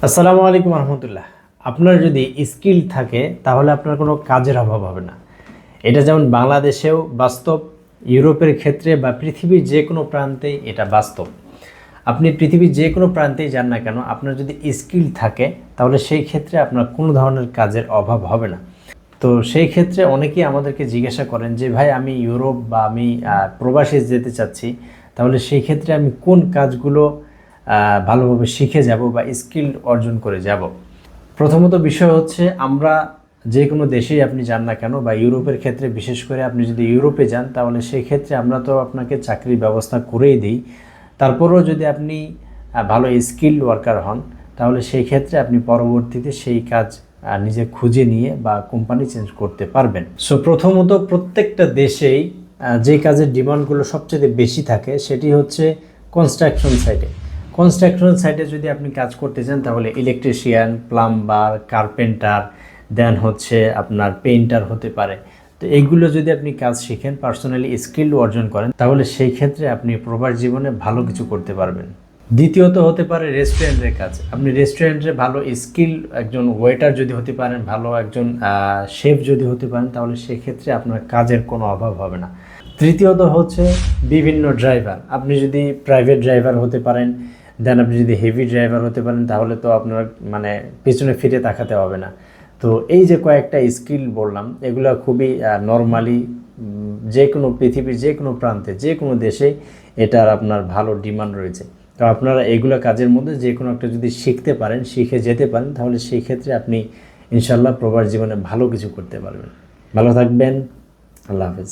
আসসালামু আলাইকুম রহমতুল্লাহ। আপনার যদি স্কিল থাকে তাহলে আপনার কোনো কাজের অভাব হবে না। এটা যেমন বাংলাদেশেও বাস্তব, ইউরোপের ক্ষেত্রে বা পৃথিবীর যে কোনো প্রান্তেই এটা বাস্তব। আপনি পৃথিবীর যে কোনো প্রান্তেই যান না কেন, আপনার যদি স্কিল থাকে তাহলে সেই ক্ষেত্রে আপনার কোনো ধরনের কাজের অভাব হবে না। তো সেই ক্ষেত্রে অনেকেই আমাদেরকে জিজ্ঞাসা করেন যে ভাই, আমি ইউরোপ বা আমি প্রবাসে যেতে চাচ্ছি, তাহলে সেই ক্ষেত্রে আমি কোন কাজগুলো ভালোভাবে শিখে যাব বা স্কিল অর্জন করে যাব। প্রথমত বিষয় হচ্ছে, আমরা যে কোনো দেশেই আপনি যান না কেন বা ইউরোপের ক্ষেত্রে বিশেষ করে আপনি যদি ইউরোপে যান, তাহলে সেই ক্ষেত্রে আমরা তো আপনাকে চাকরির ব্যবস্থা করেই দিই। তারপরেও যদি আপনি ভালো স্কিল ওয়ার্কার হন, তাহলে সেই ক্ষেত্রে আপনি পরবর্তীতে সেই কাজ নিজে খুঁজে নিয়ে বা কোম্পানি চেঞ্জ করতে পারবেন। সো প্রথমত প্রত্যেকটা দেশেই যে কাজের ডিমান্ডগুলো সবচেয়ে বেশি থাকে সেটি হচ্ছে কনস্ট্রাকশন সাইটে। কনস্ট্রাকশন সাইটে যদি আপনি কাজ করতে চান, তাহলে ইলেকট্রিশিয়ান, প্লাম্বার, কার্পেন্টার, দেন হচ্ছে আপনার পেইন্টার হতে পারে। তো এইগুলো যদি আপনি কাজ শিখেন, পার্সোনালি স্কিল অর্জন করেন, তাহলে সেই ক্ষেত্রে আপনি প্রবাস জীবনে ভালো কিছু করতে পারবেন। দ্বিতীয়ত হতে পারে রেস্টুরেন্টের কাজ। আপনি রেস্টুরেন্টে ভালো স্কিল একজন ওয়েটার যদি হতে পারেন, ভালো একজন শেফ যদি হতে পারেন, তাহলে সেক্ষেত্রে আপনার কাজের কোনো অভাব হবে না। তৃতীয়ত হচ্ছে বিভিন্ন ড্রাইভার। আপনি যদি প্রাইভেট ড্রাইভার হতে পারেন, দেন আপনি যদি হেভি ড্রাইভার হতে পারেন, তাহলে তো আপনার পেছনে ফিরে তাকাতে হবে না। তো এই যে কয়েকটা স্কিল বললাম, এগুলো খুবই নর্মালি যে কোনো পৃথিবীর যে কোনো প্রান্তে যে কোনো দেশে এটার আপনার ভালো ডিমান্ড রয়েছে। তো আপনারা এগুলো কাজের মধ্যে যে কোনো একটা যদি শিখতে পারেন, শিখে যেতে পারেন, তাহলে সেই ক্ষেত্রে আপনি ইনশাল্লাহ প্রবাস জীবনে ভালো কিছু করতে পারবেন। ভালো থাকবেন। আল্লাহ হাফেজ।